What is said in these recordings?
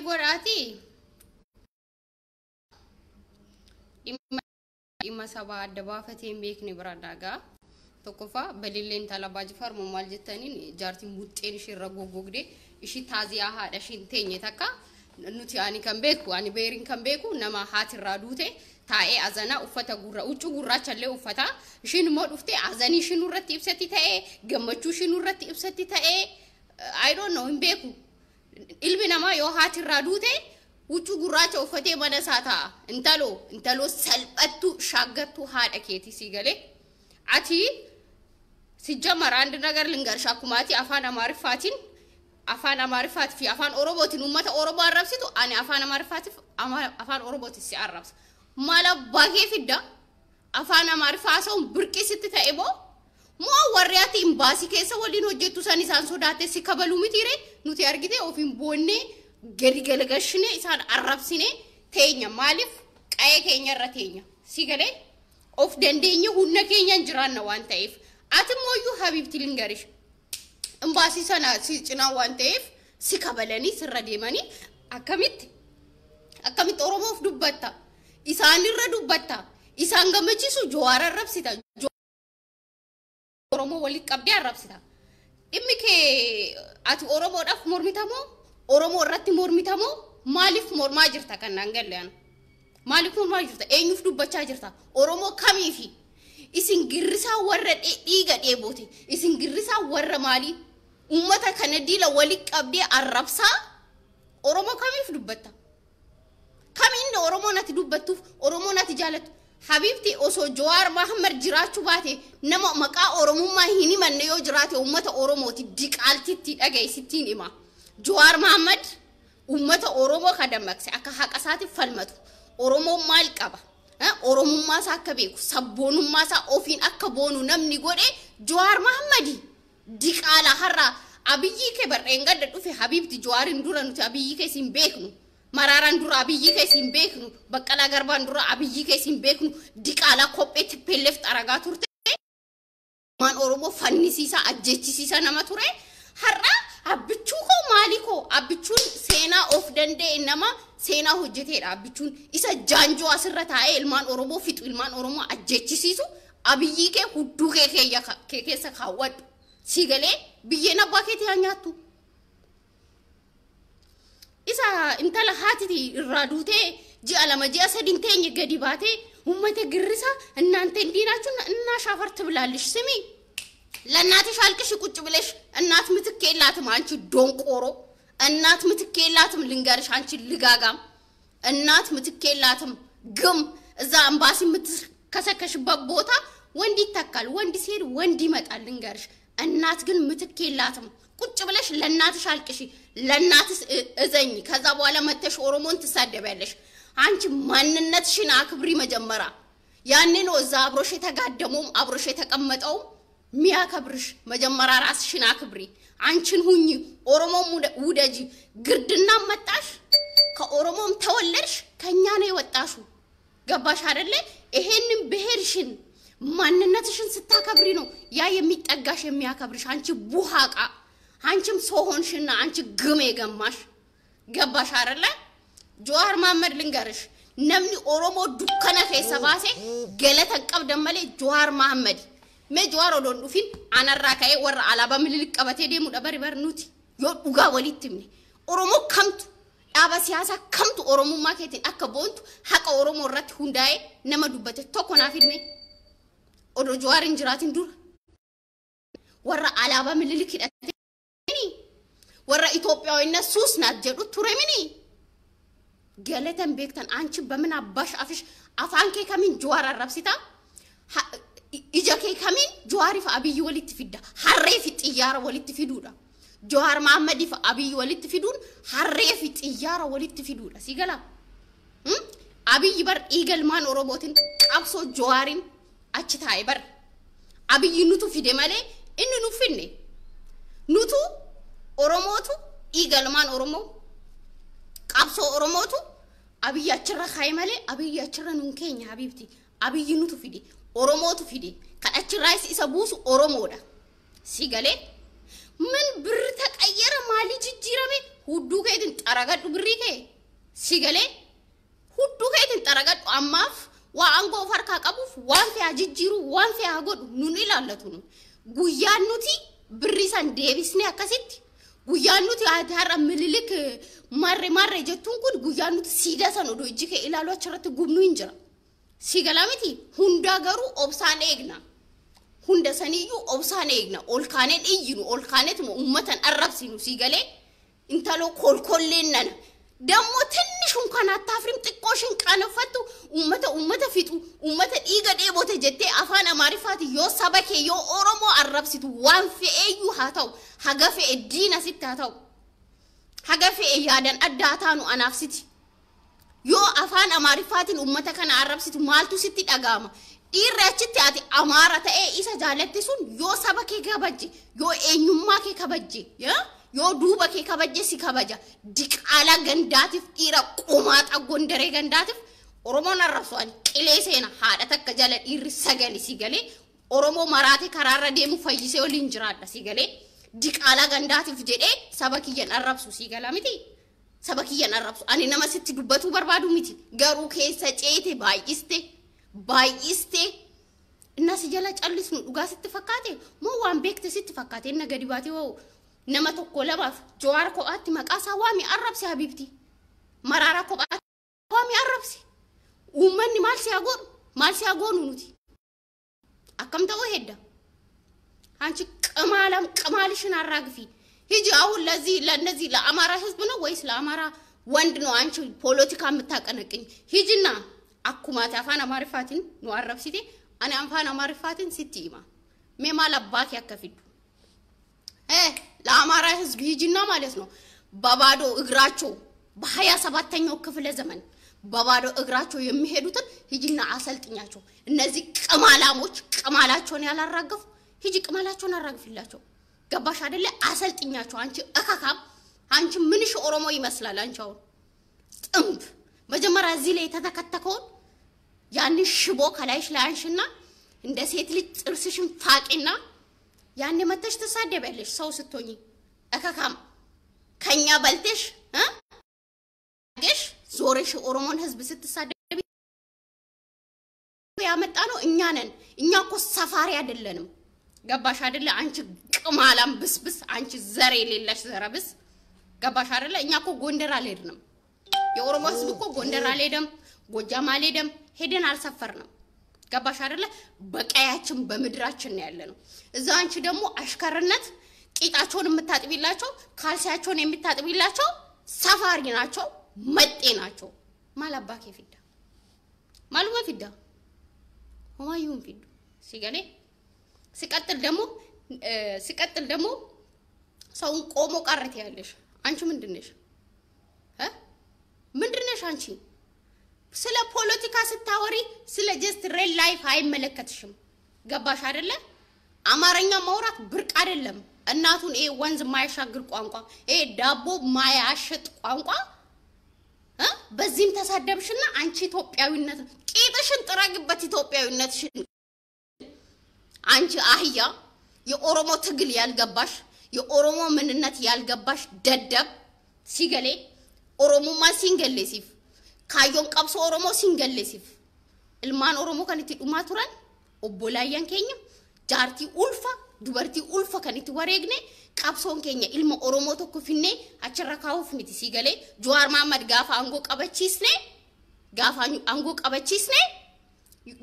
godhaati imma saba adda baafateen beekni biraadaagaa tokkoffaa balilleen talabaa jifar maal jettaniin jaartiin buuxxeen ishee irra goggogde ishii taaziyaa haadha ishiin teenye takka nuti ani kan beeku ani beerin kan beeku nama haatirraa duute taa'ee azana uffata gurra uccu gurraachallee uffata ishiin immoo dhuftee azanii ishiin irratti ibsatti ta'ee gammachuu ishiin irratti ibsatti ta'ee I don't know hin beeku ilmi namaa yoo haatirraa duute uccu gurraacha uffatee mana isaa taa'a intaloo salphattu shaaggattu haadha keetii si galee ati sijjamara and nagar lingarsha kumaati afaan amaariffaatii fi afaan oromootiin ummata oromoo arrabsitu ani afaan amaariffaatii afaan oromootiin si arrabsa mala baagee fidda afaan amaariffaa soo birqisitti ta'e moo warriyaati imbaasii keessa waliin hojjettu san isaan sodaate si kabaluu mitiire nuti argite ofiin boonnee gadi galagashine isaan arrabsine teenya maaliif qa'ee keenya irra teenya si galee of dandeenye hunna keenya jiraanna waan ta'eef ati mooyyuu habibti lingarish imbaasii sana si cinaa waan ta'eef si kabalanii sirra deemanii akkamitti oromoof dubbatta isaan irra dubbatta isaan gammachiisu Jawaar arrabsita oromoo walitti qabdee arrabsita dhimmi kee ati oromoodhaaf mormitamoo oromoo irratti mormitamoo maaliif mormaa jirta kannaan gallean maaliif mormaa jirta eenyuuf dubbachaa jirta oromoo kamiifi isin girrisaa warra dhiiga dheebote isin girrisaa warra maali ummata kana diila walitti qabdee arrabsaa oromoo kamiif dubbatta kamiin oromoo nati dubbattuuf oromoo nati jaalatu habibti osoo Jawaar Mohammed jiraachuu baate nama maqaa oromummaa hin himanne yoo jiraate ummata oromooti diqaaltitti dhageessittiin hima Jawaar Mohammed ummata oromoo kadammakse akka haqa isaatiif falmatu oromoo maal qaba oromummaa isaa akka beeku sabboonummaa isaa ofiin akka boonu namni godhe Jawaar Mohammed diqaala har'a abiyyi kee barreen gadda dhufe habibti Jawaarin dura nuti abiyyi kee sin beeknu Mararan dura abiyyi kee sin beeknu Baqqalaa Garbaan dura abiyyi kee sin beeknu diqaala kopheetti pelleef xaragaa turte maan oromoo fannisiisa ajjeechisiisa nama ture har'a abbichuu koo maali koo abbichuun seenaa of danda'e nama seenaa hojjeteedha abbichuun isa jaanjoo asirra taa'ee ilmaan oromoo fixu ilmaan oromoo ajjeechisiisu abiyyi kee hudduu kee keessa kaawwadhu si galee biyyeen abbaa keetii haa nyaattu isa intala haatiti irraa duutee ji'a lama ji'a sadin teenye gadi baatee ummata girrisa እናንተ እንዲናችሁ እና ሻፈርት ብላልሽ ስሚ ለእናትሽ አልቅሽ ቁጭ ብለሽ እናት ምትክ የላትም አንቺ ዶንቆሮ እናት ምትክ የላትም ልንገርሽ አንቺ ልጋጋም እናት ምትክ የላትም ግም እዛ አምባሲ ምትከሰከሽበት ቦታ ወንድ ይተካል ወንድ ሲሄድ ወንድ ይመጣል ልንገርሽ እናት ግን ምትክ የላትም ቁጭ ብለሽ ለእናትሽ አልቅሽ ለእናትሽ እዘኝ ከዛ በኋላ መተሽ ኦሮሞን ትሳደቢያለሽ አንቺ ማንነትሽን አክብሪ መጀመራ ያኔ ነው እዛ አብሮሽ የተጋደመው አብሮሽ የተቀመጠው ሚያከብርሽ መጀመራ ራስሽን አክብሪ አንቺን ሁኚ ኦሮሞም ውደጂ ግርድና መጣሽ ከኦሮሞም ተወለድሽ ከኛ ነው የወጣሹ ገባሽ አይደለ ይሄንን ብሄርሽን ማንነትሽን ስታከብሪ ነው ያ የሚጠጋሽ የሚያከብርሽ አንቺ ቡሃቃ አንቺም ሶሆንሽና አንቺ ግሜ ገማሽ ገባሽ አይደለ Jawaar Mohammed lingarsh namni oromo dukkana keessa baase galatan qabdamale Jawaar Mohammed me Jawaar odon dhufin anarra ka'e warra alaaba mililik qabatee deemudha bari nuti yoo dhugaa walittimne oromo kamtu dhaaba siyaasa kamtu oromummaa keetiin akka boontu haqa oromo irratti hundaa'e nama dubbate tokko naaf hidme odo Jawaar injiraatin dura warra alaaba mililik hidhatee warra Itoophiyaawinna suusnaat jedhu ture mini galatan beektan anchi በምን አባሽ አፍሽ አፋንኬ ከሚን Jawaar አረብሲታ ኢጃኬ ከሚን Jawaar ፍ አብይ ወሊት ፊዳ ሐሬ ፊ ጥያራ ወሊት ፊዱዳ Jawaar Mohammed ፍ አብይ ወሊት ፊዱን ሐሬ ፊ ጥያራ ወሊት ፊዱዳ ሲገላ አብይ በር ኢገልማን ኦሮሞትን ቀብሶ Jawaarin አችታይ በር አብይ ኑቱ ፊደ ማለ እንኑ ፍኔ ኑቱ ኦሮሞቱ ኢገልማን ኦሮሞ ቀብሶ ኦሮሞቱ አብይ አችራ ኻይማለ አብይ አችራ ኑንከኛ ሀቢብቲ አብይ ኑቱ ፊዲ ኦሮሞቱ ፊዲ ከአችራይስ ኢሰቡሱ ኦሮሞዳ ሲገሌ من برتك أيرا مالي جيرامي هدو كيدن تراغد بريكه سيغلي هدو كيدن تراغد أماف وانغو فرقا قبوف وان في أجيرو وان في أغود نوني لالتونو غيان نوتي بريسان ديبسني أكاسيت غيان نوتي أدهار مللك مرة جتون كون غيان نوتي سيدا سانو دو جيكي إلالو أشرت غمنو إنجرا سيغلامتي هندا غرو أبسان إغنا هندا سنيو أبسان إغنا أولكانت إيجنو أولكانت أمتان أربسينو سيغلي انتالو كل لننا دمو تنشون كانت تافرم تقوشن كانوا فتو أمتا فيتو أمتا إيغا ديبو تجتي أفانا معرفاتي يو سبكي يو أورمو أربسيتو وان في أيو هاتو حقا في الدين ست هاتو حقا في إيادان أداتانو أنافسيتي يو أفانا معرفاتي أمتا كان أربسيتو مالتو ستي أغاما إيراتشتي أتي أمارة تأي إيسا جالتي سون يو سبكي كبجي يو إنيوماكي كبجي يو دوبا كي كبجي سي كبجا ديك على غنداتف إيرا قومات أغندري غنداتف أورمون الرسوان إليسينا حادتك جالت إيري سغالي سيغالي أورمو مراتي كرارا ديمو فايجيسي ولينجراد سيغالي ديك على غنداتف جدي سبكيين الربسو سيغالا ميتي سبكيين الربسو أني نما ستي دوباتو بربادو ميتي غارو كيسا جيتي بايستي الناس جالت ألسنو دوغا ستفكاتي مو وان بيكت ستفكاتي إنا غديباتي وو نما تقول ما جوار كواتي مقاسا وامي أربسي حبيبتي مرارا كواتي وامي أربسي ومني مالسي أقول نوتي أكم تو هيدا هانشي كمالشن الرقفي هيجي أول لنزي لأمارا حزبنا ويس لأمارا وندنو هانشي بوليتيكا متاك أنكين هيجينا أكما تفانا معرفاتين نو أربسيتي أنا أنفانا معرفاتين ستيما مما لباكي أكفيدو ለአማራ ህዝብ ሂጂና ማለት ነው በባዶ እግራቸው በ27ኛው ክፍለ ዘመን በባዶ እግራቸው የሚሄዱትን ሂጂና አሰልጥኛቸው እነዚህ ቅማላሞች ቅማላቸውን ያላራገፉ ሂጂ ቅማላቸውን አራግፊላቸው ገባሽ አይደለ አሰልጥኛቸው አንቺ እካካም አንቺ ምንሽ ኦሮሞ ይመስላል አንቺው ጥምብ መጀመሪያ እዚህ ላይ ተተከተከው ያን ሽቦ ከላይሽ ላይ አንሽና እንደ ሴት ልጅ ጥርስሽን ፋቂና ያኔ መተሽ ተሳደበልሽ ሰው ስትሆኚ እከካም ከኛ በልተሽ ገሽ ዞርሽ ኦሮሞን ህዝብ ስትሳደብ ያመጣ ነው እኛ ነን እኛ እኮ ሰፋሪ አይደለንም ገባሽ አይደለ አንቺ ቅማላም ብስብስ አንቺ ዘር የሌለሽ ዘረብስ ገባሽ አይደለ እኛ እኮ ጎንደር አልሄድንም የኦሮሞ ህዝብ እኮ ጎንደር አልሄደም ጎጃም አልሄደም ሄደን አልሰፈርንም ገባሽ አይደለ በቀያችን በመድራችን ነው ያለነው እዛ አንቺ ደግሞ አሽከርነት ቂጣቸውን የምታጥቢላቸው ካልሲያቸውን የምታጥቢላቸው ሰፋሪ ናቸው መጤ ናቸው ማላባከ ፊዳ ማሉማ ፊዳ ወማዩም ፊዱ ሲገኔ ሲቀጥል ደግሞ ሰውን ቆሞ ቀርት ያለሽ አንቺ ምንድነሽ ምንድነሽ አንቺ ስለ ፖለቲካ ስታወሪ ስለ ጀስት ሬል ላይፍ አይመለከትሽም ገባሽ አይደለ አማርኛ ማውራት ብርቅ አይደለም እናቱን ወንዝ ማይሻግር ቋንቋ ዳቦ ማያሽጥ ቋንቋ በዚህም ተሳደብሽና አንቺ ኢትዮጵያዊነት ቂጥሽን ጥራግበት ኢትዮጵያዊነትሽን አንቺ አህያ የኦሮሞ ትግል ያልገባሽ የኦሮሞ ምንነት ያልገባሽ ደደብ ሲገሌ ኦሮሞማ ሲንገሌሲፍ ካዮን ቀብሶ ኦሮሞ ሲንገሌሲፍ ilmaan oromo kan itti dhumaa turan obbolayyan keenya jaarti ulfa dubarti ulfa kan itti wareegne qabsoon keenya ilma oromo tokko finne achirra kaawuf miti sigale Jawaar Mohammad gaafa angoo qabachiisne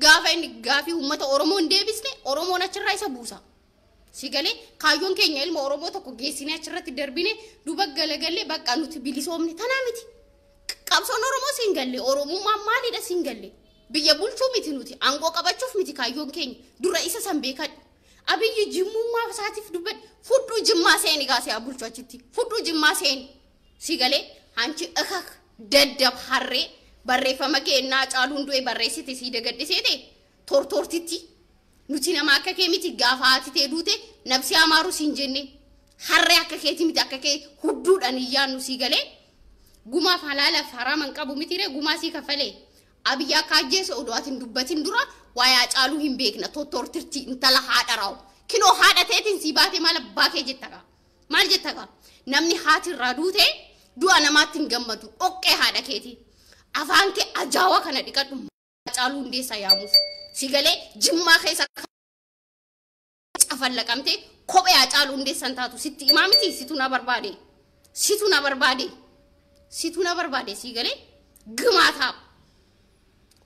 gaafa inni gaafi ummata oromo ndeebisne oromo achirra isa buusa sigale kaayoon keenya ilma oromo tokko geessine achirratti darbine duba galagalle bakka nuti bilisoomne tanamiti qabsoon oromo singalle oromo maaliidha singalle biyya bulchuu miti nuti angoo qabachuuf miti kaayoon keenya dura isa sanbeekan abiyyi jimmummaa fasaatiif dubbad fudhu jimmaa seeni gaasee abulchu achitti fudhu jimmaa seeni sigale hanchi akak daddab harree barreeffama keenyaa caaluun du'e barreessite si dagadhiseete tortortitti nuti nama akka kee miti gaafa haatitee duute nabsi amaaru siin jenne harree akka keeti miti akka kee hudduudhaan iyyaannu sigale gumaaf halaalaaf haraman qabu mitire gumaa sii kafalee abiyya kaajjees odootin dubbatin dura wayaa caaluu hin beekna tortortirti intala haadharaaw kino haadhateetin si baate mala baakee jettaka maal jettaka namni haati irraa duute du'a namaatti hin gammadu oqqee haadha keeti afaan kee ajaawa kana dhiqadhu Hacaaluu Hundeessaa yaamuuf si galee jimmaa keessa afallaqamte kophee Hacaaluu Hundeessan taatu sitti imaamiti situ na barbaade si galee gumaataa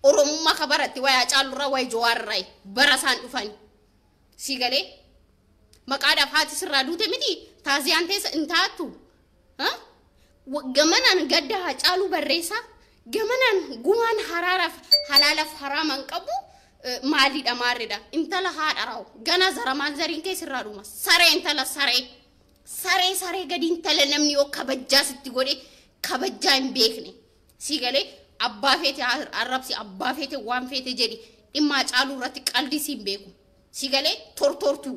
Oromummaa kabaratti way Hacaaluu irraa way Jawaar irraa barasaan dhufan si galee maqaadhaaf haati sirraa duute miti taaziyaan teessa intaatu gamanan gadda Hacaaluu barreessa gamanan gumaan haraaraaf halaalaaf haraaman qabu maalidha maarridha intala haadharaaw gana zara maal zariin kee sirraa dhuma saree intala saree gadi intala namni yoo kabajjaa sitti godhe kabajjaa hin beekne si galee abbaa feete arrabsi abbaa feete waan feete jedhi dhimma Hacaaluu irratti qalbii si hin beeku si galee tortortuu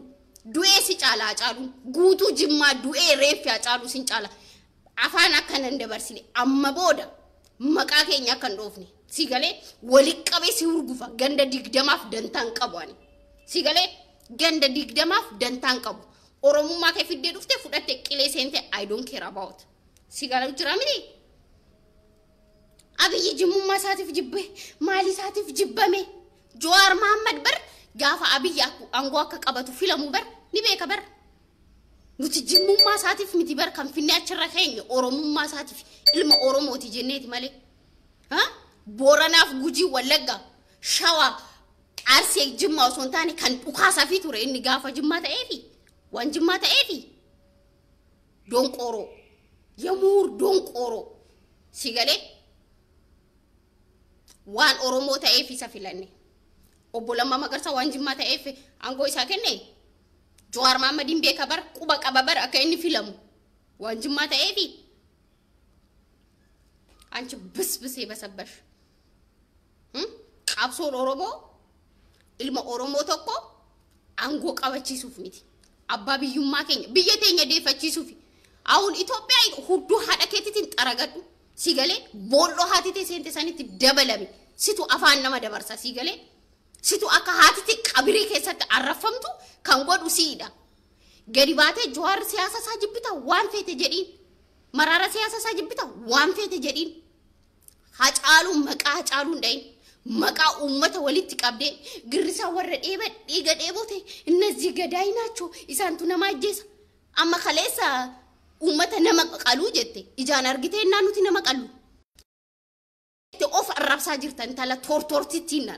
du'ee si caala Hacaaluu guutuu jimmaa du'ee reeffi Hacaaluu sin caala afaan akkana hin dabarsine amma booda maqaa keenya kan dhoofne si galee wali qabee si hurgufa ganda 20f dantaan qabu ani si galee ganda 20f dantaan qabu Oromummaa kee fiddee dhufte fudhatte qilee seente I don't care about si galee jira miti Abiyyi jimmummaa isaatiif jibbe maali isaatiif jibbame Jawaar Mohaammed bar gaafa Abiyyi aangoo akka qabatu filamu bar ni beeka bar nuti jimmummaa isaatiif miti bar kan finne achirra keenya Oromummaa isaatiif ilma Oromooti jenneeti malee Booranaaf Gujii Wallagga Shawaa Arsii Jimmaa osoo hin taane kan dhukaasaa fi ture inni gaafa Jimmaa ta'eefi waan Jimmaa ta'eefi donqoroo yamuur donqoroo si galee waan Oromoo ta'eef isa filanne obbo Lammaa Magarsaa waan Jimmaa ta'eef aangoo isaa kenne Jawaar Mohaammed beeka bar quba qaba bar akka inni filamu waan Jimmaa ta'eef anchi bisbisee basabbash qabsoon Oromoo ilma Oromoo tokko aangoo qabachiisuuf miti abbaa biyyummaa keenya biyya teenya deeffachiisuuf awun Itoophiyaa hudduu haadha keetiitiin xaragadhu si galee booloo haatitee seente sanitti dabalame situ afaan nama dabarsa si galee situ akka haatiti qabirii keessatti arrafamtu kan godhu siidha gadi baatee Jawaar siyaasa isaa jibbita waan feete jedhiin maraara siyaasa isaa jibbita waan feete jedhiin Hacaaluu maqaa Hacaaluu ndayin maqaa ummata walitti qabdee girrisaa warra dhiiga dheebote እነዚህ ገዳይ ናቸው ኢሳንቱ nama ajjeesa amma kaleessa ummata nama qaluu jette ijaan argitee naannuti nama qallu of arrabsaa jirtan tala tortortittiina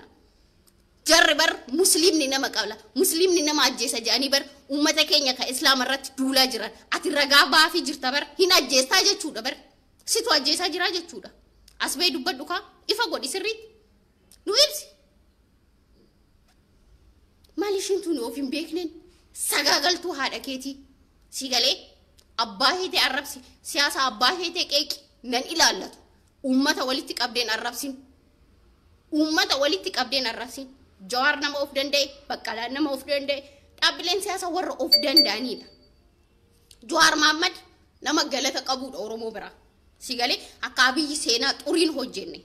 jarri bar muslimni nama qabla muslimni nama ajjeesa jaani bar ummata keenya ka islaama irratti duulaa jiran ati ragaa baafi jirta bar hin ajjeestaa jechuudha bar situ ajjeesaa jira jechuudha asbee dubbadhu ka ifa godhi sirriitti nu ibsi maalishin tuni of hin beekneen sagaagaltuu haadha keetii si galee abbaa heete arrabsi siyaasa abbaa heete qeeqi nan ilaallatu ummata walitti qabdeen arrabsin Jawaar nama of danda'e Baqqalaa nama of danda'e dhaabbileen siyaasa warra of danda'anidha Jawaar Mohaammed nama galata qabuudha Oromoo bira si galee akka Abiyyi seenaa xuriin hojjenne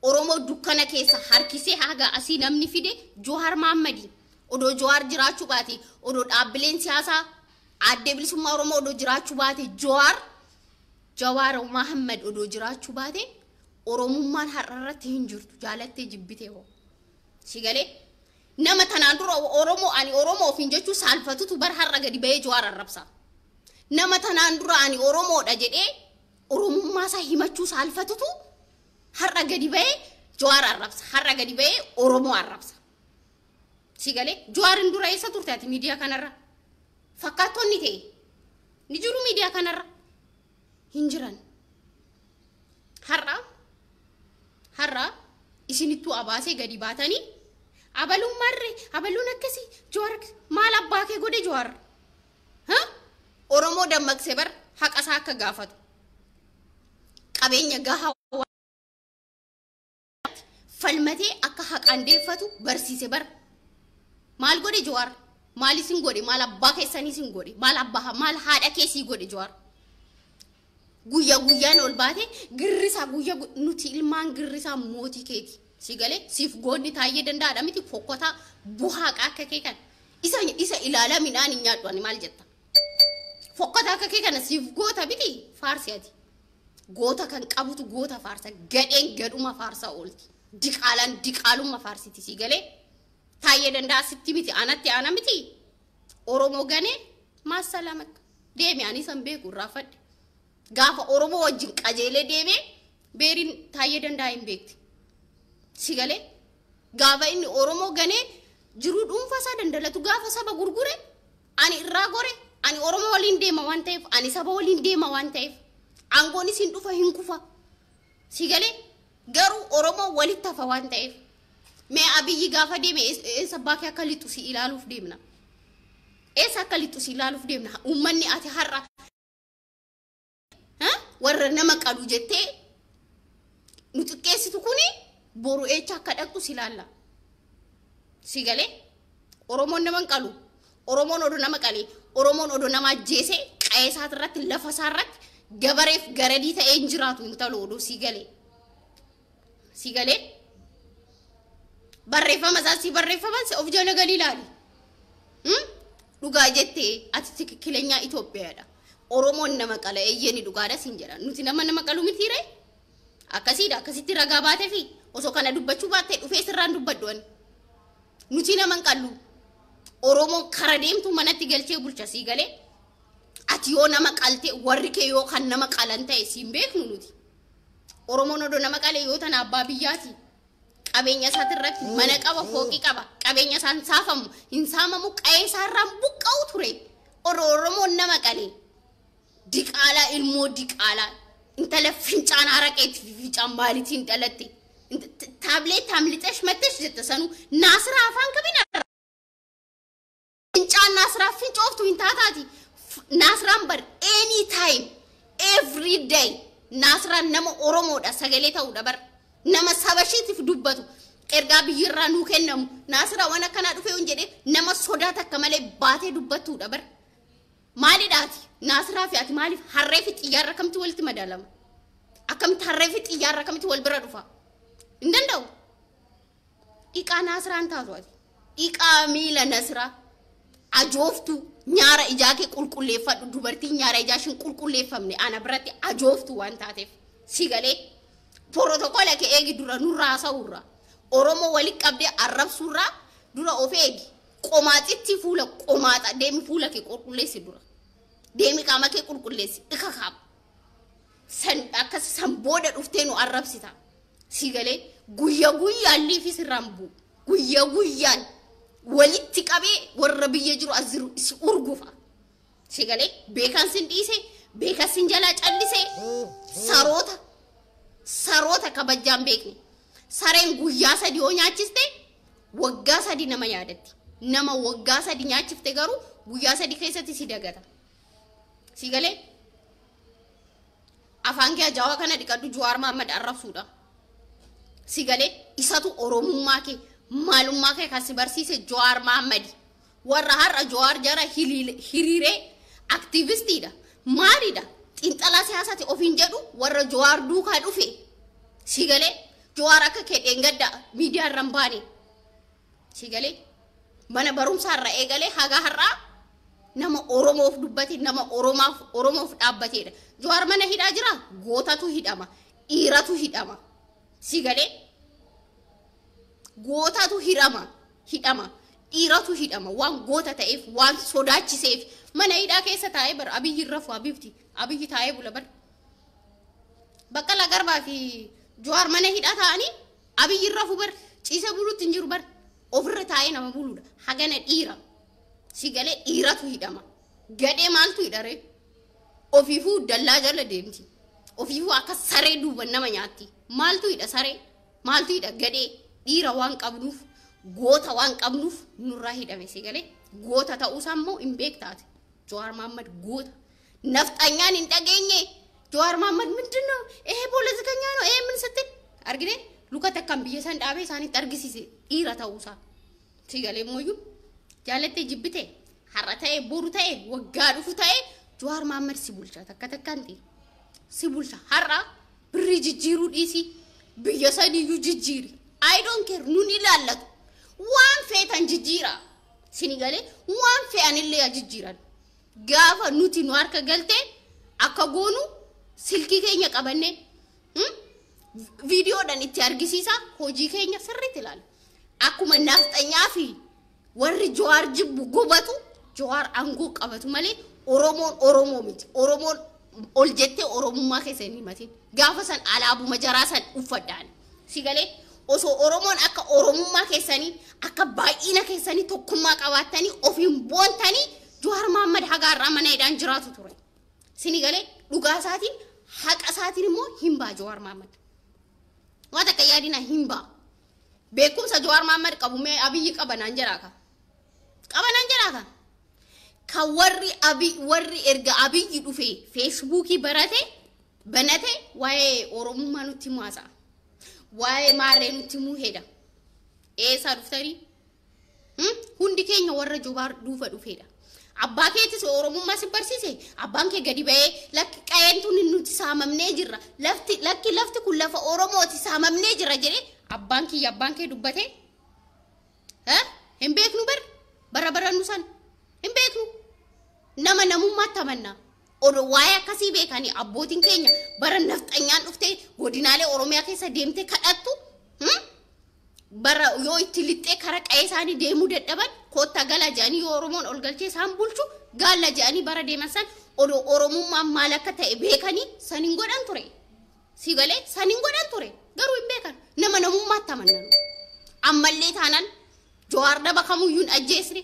Oromoo dukkana keessa harkisee haga asii namni fide Jawaar Mohaammed odoo Jawaar jiraachuu baate odoo dhaabbileen siyaasa adde bilisummaa Oromoo odoo jiraachuu baate Jawaar Mohaammed odoo jiraachuu baate Oromummaan har'arratti hin jirtu jaalattee jibbitee hoo si galee nama tanaan dura Oromoo ani Oromoo ofiin jechuu saalfatutu bar har'a gadi bahee Jawaar arrabsa nama tanaan dura ani Oromoodha jedhee Oromummaa isaa himachuu saalfatutu har'a gadi bahee Jawaar arrabsa har'a gadi bahee Oromoo arrabsa si galee Jawaarin dura eessa turte ati miidiyaa kanarra fakkaatonni ta'e ni jiru miidiyaa kanarra hin jiran har'a isinittu abaasee gadi baatanii abaluun marre abaluun akkasi Jawaar maal abbaa kee godhe Jawaar Oromoo dammaqsee bar haqa isaa akka gaafatu qabeenya gahaa falmatee akka haqaan deeffatu barsiise bar maal godhe Jawaar maal isin godhe maal abbaa keessanii isin godhe maal abbaa maal haadha keessii godhe Jawaar guyyaan ol baate girrisaa nuti ilmaan girrisaa mootii keeti si galee siif goonni taayee danda'aadha miti fokkotaa buhaaqa akka kee kan isa ilaala midhaan hin nyaadhu ani maal jetta fokkata akka kee kana siif goota biti faarsiyati goota kan qabutu goota faarsa gadheen gadhuma faarsa oolti diqaalaan diqaalumma faarsiti si galee taayee danda'a sitti miti anatti ana miti oromoo ganee maasalamak deemi ani san beeku raafadhe gaafa oromoo wajjin qajeelee deeme beerin taayee danda'a hin beekti si galee gaafa inni oromoo ganee jiru dhuunfaa dandalatu gaafa saba gurgure ani irraa gore ani oromoo waliin deema waan ta'eef ani saba waliin deema waan ta'eef angoonis hin dhufa hin kufa si galee garuu oromoo walitti hafa waan ta'eef mee abiyyi gaafa deeme eessa baakee akka lixu si ilaaluuf deemna eessa akka lixu si ilaaluuf deemna ummanni ati har'a warra nama qalu jettee nu xiqqeessitu kuni boru eecha akka dhaqxu si ilaalla si galee oromoon nama qalu oromoon odoo nama qalee oromoon odoo nama ajjeese qayeesaat irratti lafa isaa irratti gabareef garadii ta'ee hin jiraatu intalo odoo si galee barreeffama isaa si barreeffaman si of jala galii ilaali dhugaa jettee ati tikkileenyaa Itoophiyaadha oromoon nama qala eeyyeni dhugaadha siin jedha nuti nama qalu mitiire akkasiidha akkasitti ragaa baatee fi osoo kana dubbachuu baattee dhufee sirraan dubbadduan nuti nama qalu oromoon kara deemtu manatti galchee bulcha si galee ati yoo nama qalte warri kee yoo kan nama qalan ta'e siin beeknu nuti oromoon odoo nama qale yoo tana abbaa biyyaati qabeenya isaati irratti mana qaba fooqii qaba qabeenya isaan saafamu hin saamamu qa'ee isaarraan buqqa'u ture oromoon nama qale diqaalaa ilmoo diqaalaa intala fincaan haraqeetti fincaan maalitiin dhalatte taableet taamlixesh mattesh jette sanu naasira afaan kabina fincaan naasira fincooftu hin taataati naasiraan bar anytime every day naasiraan nama oromoodha sagalee ta'uudha bar nama sabashiitiif dubbatu ergaa biyyirraa nuu kennamu naasira waan akkanaa dhufee hin jedhe nama sodaata akka malee baatee dubbattuudha bar maalidhaati naasiraa fi ati maaliif harree fi xiyyaarra kamti walitti madaalama akkamti harree fi xiyyaarra kamti wal bira dhufa hin danda'u dhiqaa naasiraan taatu ati dhiqaa miila naasiraa ajooftu nyaara ijaa kee qulqulleeffadhu dubartii nyaara ijaa shin qulqulleeffamne ana biratti ajooftu waan taateef si galee protokoola kee eegi dura nurraa sa'urra oromoo walitti qabdee arrabsuurraa dura of eegi qomaaxitti fuula qomaaxa deemi fuula kee qulqulleessi dura deemi qaama kee qulqulleessi dhika kaaba san akkas san booda dhuftee nu arrabsita si galee guyyaan liifis irraan bu'u guyyaan walitti qabee warra biyya jiru aziru si urgufa si galee beekan sin dhiise beekan sin jalaa callise saroota kabajjaan beekni sareen guyyaa sadii yoo nyaachiste waggaa sadii nama yaadatti nama waggaa sadii nyaachifte garuu guyyaa sadii keessatti si dagata si galee afaan kee ajaawa kana dhiqadhu Jawaar Mohaammed arrabsuudha si galee isatu oromummaa kee maalummaa kee kan si barsiise Jawaar Mohaammed warra har'a Jawaar jara hiriiree aktivistiidha maalidha xinxalaa siyaasaati ofiin jedhu warra Jawaar duukaa dhufe si galee Jawaar akka kee dheengadda miidiyaa irraan baane si galee mana barumsaa irra eegalee haga har'aa nama oromoof dubbate nama oromoof dhaabbateedha Jawaar mana hidhaa jira gootatu hidhama dhiiratu hidhama si galee gootatu hidhama dhiiratu hidhama waan goota ta'eef waan sodaachiseef mana hidhaa keessa taa'ee bar abiyyi rafu abiyyi taa'ee bula bar Baqqalaa Garbaa fi Jawaar mana hidhaa ta'anii abiyyi rafu bar ciisa bulutti hin jiru bar ofirra taa'ee nama buluudha hagana dhiira si galee dhiiratu hidhama gadhee maaltu hidhare ofiifuu dallaa jala deemti ofiifuu akka saree duuban nama nyaatti maaltu hidha saree maaltu hidha gadhee dhiira waan qabnuuf goota waan qabnuuf nurraa hidhame si galee goota ta'uusaa immoo hin beektaate Jawaar Mohaammed goota nafxanyaan hin dhageenye Jawaar Mohaammed ምንድነው ይሄ ፖለቲከኛ ነው ይሄ ምን ስትል argine luka takkan biyya san dhaabee isaanitti argisiise dhiira ta'uusaa si galee mooyyuu jaalattee jibbite har'a ta'e boru ta'e waggaa dhufu ta'e Jawaar Mohaammed si bulcha takkanti si bulcha har'a birri jijjiiruu dhiisi biyya saniyyuu jijjiiri I don't care nun ilaallatu waan feetan jijjiira sini galee waan fe'anillee jijjiiran gaafa nuti nu harka galte akka goonu silkii keenya qabanne viidiyoodhaan itti argisiisa hojii keenya sirriitti ilaala akkuma nafxanyaa fi warri Jawaar jibbu gubatu Jawaar aangoo qabatu malee Oromoon Oromoo miti Oromoon ol jettee Oromummaa keessa hin himatin gaafa san alaabuma jaraa san uffadhaan si galee osoo Oromoon akka Oromummaa keessanii akka baay'ina keessanii tokkummaa qabaatanii ofiin boontanii Jawaar Mohaammed hagaarraa mana hidhaan jiraatu ture sini galee dhugaa isaatiin haqa isaatiin immoo himbaa Jawaar Mohaammed waan akka yaadina himbaa beekumsa Jawaar Mohaammed qabumee Abiyyi qabanaan jiraaka ka warri erga Abiyyi dhufe Facebookii banate waa'ee Oromummaa nutti maasa waa'ee maarree nutti muheedha eessa dhuftanii hundi keenya warra Jawaar duufa dhufeedha abbaa keetis Oromummaa si barsiise abbaan kee gadi ba'ee lakki qayeentuun nuti saamamnee jirra lafti kun lafa Oromooti saamamnee jirra jedhee abbaan kee dubbate hin beeknu bara nu san hin beeknu nama namummaatti amanna odo waa'ee akkasii beekanii abbootiin keenya bara nafxanyaan dhufte godinaalee Oromiyaa keessa deemte kadhattu bara yoo itti lixxee kara qa'ee isaanii deemuu dadhaban kotta gala jedhanii yoo Oromoon ol galchee isaan bulchu gaalla jedhanii bara deeman san odo Oromummaan maal akka ta'e beekanii saniin godhan ture si galee saniin godhan ture garuu hin beekan nama namummaatti amanna ammallee taanaan Jawaar daba kamuyyuun ajjeesne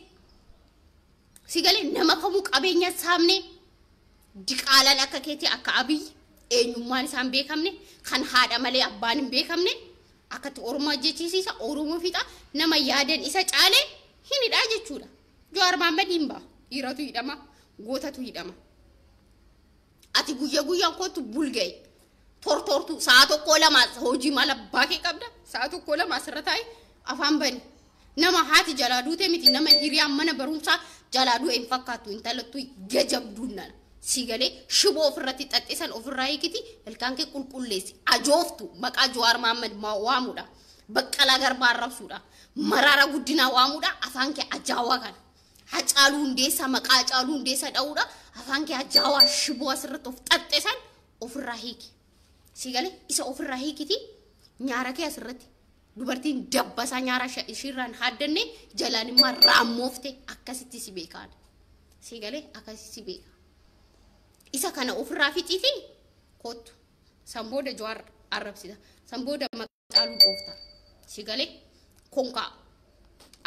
si galee nama kamuu qabeenya saamne diqaalaan akka keetii akka Abiyyi eenyummaan isaan beekamne kan haadha malee abbaan hin beekamne akkatti Oromoo ajjechiisa Oromoo fixa nama yaadan isa caale hin hidhaa jechuudha Jawaar Mohaammed himba dhiiratu hidhama gootatu hidhama ati guyyaan kootu bulga'e tortortu sa'a tokko lama hojii mala baakee qabda sa'a tokko lama asirra taa'e afaan bani nama haati jalaa duute miti nama hiriyaan mana barumsaa jalaa du'e hin fakkaatu intalattu gajabduunnan si galee shiboo ofirratti xaxxisan ofirraa hiikiti ilkaan kee qulqulleessi ajooftu maqaa Jawaar Mohaammed waamuudha Baqqalaa Garbaa arrabsuudha Maraara Guddinaa waamuudha afaan kee ajaawaa kana Hacaaluu Hundeessaa maqaa Hacaaluu Hundeessaa dha'uudha afaan kee ajaawaa shiboo asirratti of xaxxisan ofirraa hiiki si galee isa ofirraa hiikiti nyaara kee asirratti dubartiin dabbasaa nyaara ishirraan haaddanne jalaan immoo raammoofte akkasitti si beekaadha si galee akkasitti si beeka isa kana ofirraa fixiti kootu sambooda Jawaar arrabsita sambooda Hacaaluu dhoofta si galee konkaa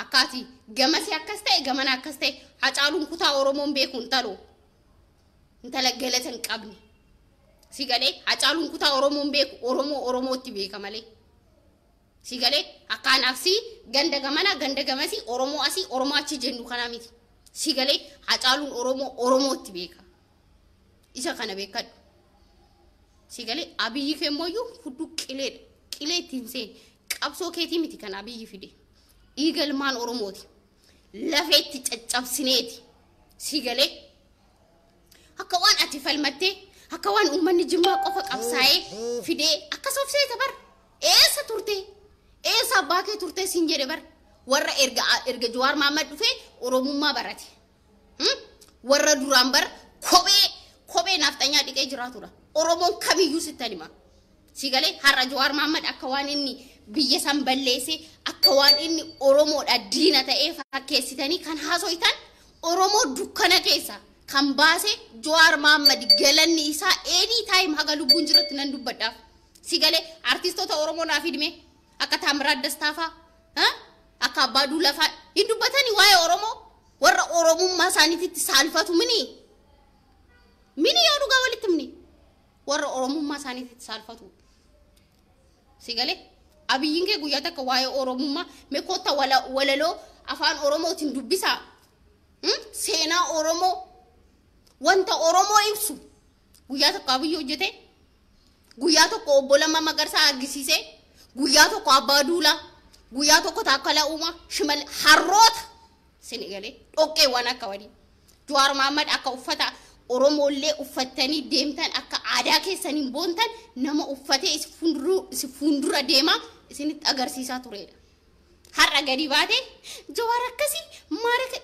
akkaati gamasi akkas ta'e gamana akkas ta'e Hacaaluun kutaa Oromoon beekuun taloo intala galata hin qabne si galee Hacaaluun kutaa Oromoon beeku Oromootti beeka malee si galee akkaan aksi ganda gamana ganda gamasi Oromoo asii Oromoo achi jennu kana miti si galee Hacaaluun Oromootti beeka isa kana beekadhu si galee Abiyyi keemmoyyuu fuddu qilee ittiin seen qabsoo keetii miti kan Abiyyi fide dhiigalmaan Oromooti lafeetti caccabsineeti si galee akka waan ati falmattee akka waan uummanni Jimmaa qofa qabsaa'ee fidee akka sobseeta bar eessa turte eessa abbaa kee turte siin jedhe bar warra erga Jawaar Mohaammed dhufee Oromummaa barate warra duraan bar kophee nafxanyaa dhiqee jiraatudha Oromoon kamiyyuu sittan hima si galee har'a Jawaar Mohaammed akka waan inni biyya san balleesse akka waan inni Oromoodha diina ta'ee fakkeessitanii kan haasoitan Oromoo dukkana keessa kan baase Jawaar Mohaammed galanni isaa anytime haga lubbuun jiratti nan dubbadhaaf si galee artistoota Oromoo naaf hidhime akka Taamiraat Dastaafaa akka Abbaa Duulafaa hin dubbatanii waa'ee Oromoo warra Oromummaa isaaniitti saalfatu mini yoo dhugaa walitti himni warra Oromummaa isaaniitti saalfatu si galee Abiyyiin kee guyyaa takka waa'ee Oromummaa meekoota walaloo afaan Oromootiin dubbisaa seenaa Oromoo wanta Oromoo ibsu guyyaa takka Abiyyi hojjete guyyaa tokko obbo Lammaa Magarsaa argisiise guyyaa tokko Abbaa Duulaa guyyaa tokko Taakkalaa Uumaa shimal harroota sini galee dhoqqeewwan akka waliin Jawaar Mohaammed akka uffata Oromollee uffatanii deemtan akka aadaa keessaniin boontan nama uffatee is fuundura deema isinitti agarsiisaa tureedha har'a gadi baate Jawaar akkasi maaraka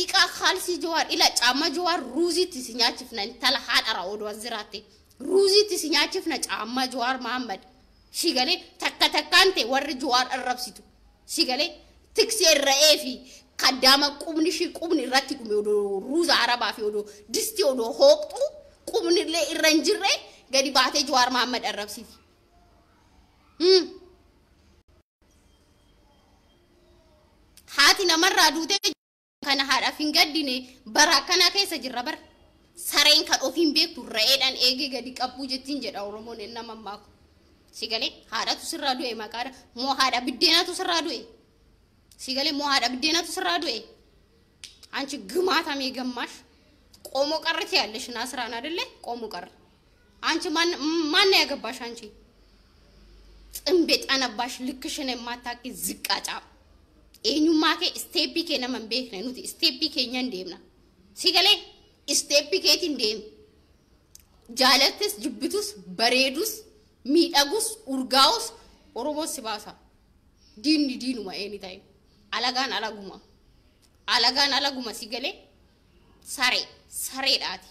iqaa khalsi Jawaar ila caama Jawaar ruuzitti si nyaachifna intala haadhara odoo aziraate ruuzitti si nyaachifna caama Jawaar Mahammad sigale takkaante warri Jawaar arrabsitu sigale tiksee ra'ee fi kadama qubni shi qubni irratti dhume odoo ruuza arabaa fi odoo disti odoo hooqxu qubni illee irra hin jirre gadi baate Jawaar Mahammad arrabsiti haati namarraa duute kana haadhaaf hin gaddine bara kana keessa jirra bar sareen kan ofiin beektu re'eedhaan eegee gadi qabbuu jettiin jedha Oromoon enna mammaaku sigalee haadhatu sirraa du'e maqaadha moo haadha biddeenatu sirraa du'e sigalee moo haadha biddeenatu sirraa du'e አንቺ ግማታም የገማሽ ቆሞ ቀርት ያለሽ ናስራን አይደለ ቆሞ ቀር አንቺ ማን ያገባሽ አንቺ ጽምቤ ጠነባሽ ልክሽን የማታቂ ዝቃጫ ኤኙማኬ ስቴፒኬ ነመን ቤክ ነኑቲ ስቴፒኬ እንደምና ሲገሌ ስቴፒኬት እንደም ጃለትስ ጅብቱስ በሬዱስ ሚዳጉስ ኡርጋውስ ኦሮሞስ ሲባሳ ዲኑ ማኤኒታይ አላጋን አላጉማ ሲገሌ ሳሬ ዳቲ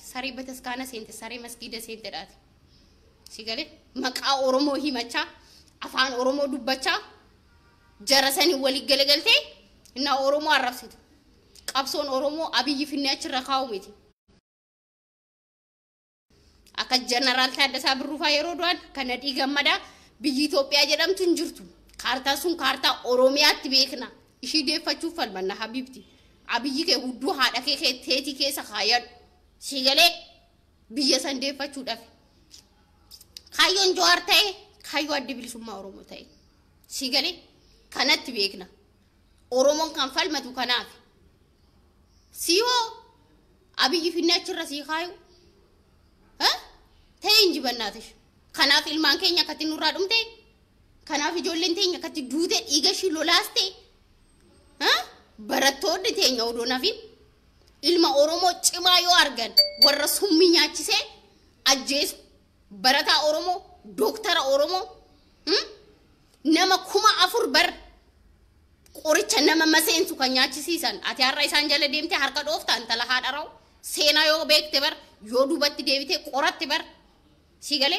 ሳሬ በተስካና ሴንተ ሳሬ መስጊደ ሴንተ ዳቲ ሲገሌ መቃ ኦሮሞ ሂመቻ አፋን ኦሮሞ ዱበቻ ጀረሰኒ ወሊ ገለገልቴ እና ኦሮሞ አራፍሲቱ ቀብሶን ኦሮሞ አብይ ፍንያች ረካው ሜቲ አከ ጀነራል ታደሳ ብሩፋ የሮዷን ከነዲ ገመዳ ብይ ኢትዮጵያ ጀደምቱ እንጅርቱ ካርታሱን ካርታ ኦሮሚያት ቤክና እሺ ደፈቹ ፈልመና ሀቢብቲ አብይ ከሁዱ ሃዳከ ከቴቲ ከሰ ኻያድ ሲገሌ ብየሰን ደፈቹ ዳፍ ካዮን ጆርታይ ካዮ አድብልሱማ ኦሮሞ ታይ ሲገሌ ከነት ቤክና ኦሮሞን ካን ፈልመቱ ከናፍ ሲዮ አብይ ፍናች ረሲ ካዩ ተይንጂ በእናትሽ ከናፍ ኢልማን ከኛ ከትኑራ ዱምቴ ከናፍ ጆለን ተኛ ከት ዱቴ ኢገሽ ሎላስቴ በረቶድ ተኛ ወዶናፊ ኢልማ ኦሮሞ ጭማዮ አርገን ወረሱምኛችሴ አጄስ በረታ ኦሮሞ ዶክተር ኦሮሞ nama kuma afur bar qoricha nama maseensu kanyaachisiisan ati har'a isaan jala deemte harka dhoofta antala haadharaw seenaa yoo beekte bar yoo dubatti deebite qoratte bar sigale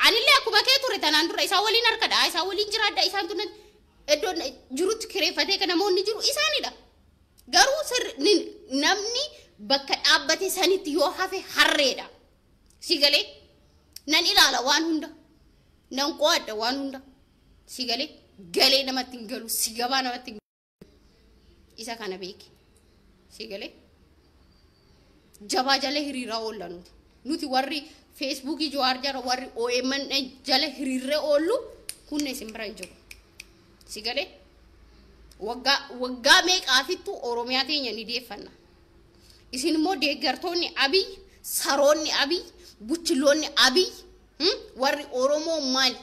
anillee akkuma kee ture tanaan dura isaa waliin harkadha isaa waliin jiraadha isaan tunan eddoon jirutti kireeffatee kan namoonni jiru isaanidha garuu namni bakka dhaabbate sanitti yoo hafe harreedha sigale nan ilaala waan hunda nan qoadda waan hunda sigale gale namatti galu sigaba namatti isa kana beeki sigale jaba jale hirira ollanu nuti warri Facebook Jawaar jara warri OMN jale hirire ollu kunne simbra jiru sigale wagga meeqaafittu oromiyaa teenya ni deeffanna isin mo deeggartoonni abiy saroonni abiy buchiloonni abiy warri oromo maal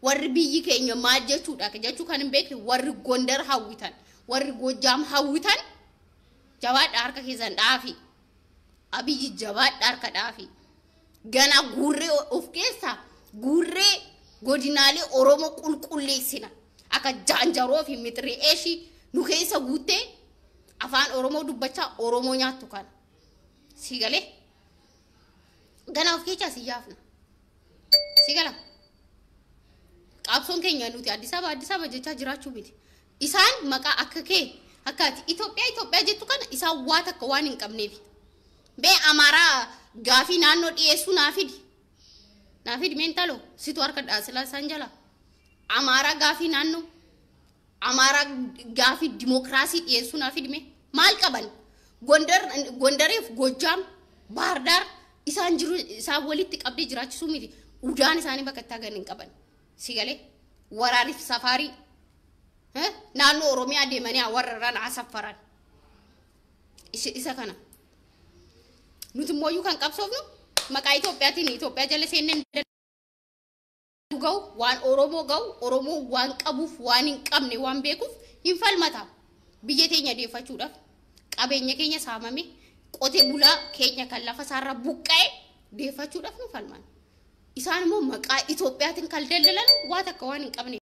warri biyyi keenya maal jechuudha jechu kan beekne warri gondar hawwitan warri gojaam hawwitan jawaadha harka keessan dhaafi abiy jawaadha harka dhaafi gana gurre of keessa gurre godinaalee oromo qulqulleessina akka jaanjaroo fi mitri'eeshi nu keessa guutte afaan oromo dubbachaa oromo nyaattu kana sigale gana of keessa siyaafna sigala qabsoon keenya nuti Addis Ababa jecha jiraachuu miti isaan maqaa akkake akkati Itoophiyaa jettu kana isaan waa takka waan hin qabneef bee Amaaraa gaafi naannoo dhiyeessu naafidi mentalo situ harka dhaasila sanjala Amaaraa gaafi naannoo Amaaraa gaafi dimokiraasii dhiyeessu naafidi me maal qaban Gondariif Gojaam Bahar Dar isaan jiru isaan walitti qabdee jiraachisuu miti udaan isaanii bakka taagan hin qaban sigale waraarif safari naannoo oromiyaa deemanii warraraan asaffaran isa kana nuti mooyuu kan qabsoofnu maqaa Itoophiyaatiin Itoophiyaa jala seenneen ga'u waan oromoo waan qabuuf waan hin qabne waan beekuuf hin falmata biyya teenya deeffachuudhaaf qabeenya keenya saamame qote bulaa keenya kan lafa isaarra buqqa'e deeffachuudhaaf nu falman isaan immoo maqaa Itoophiyaatiin kaldaldalan waa takka waan hin qabne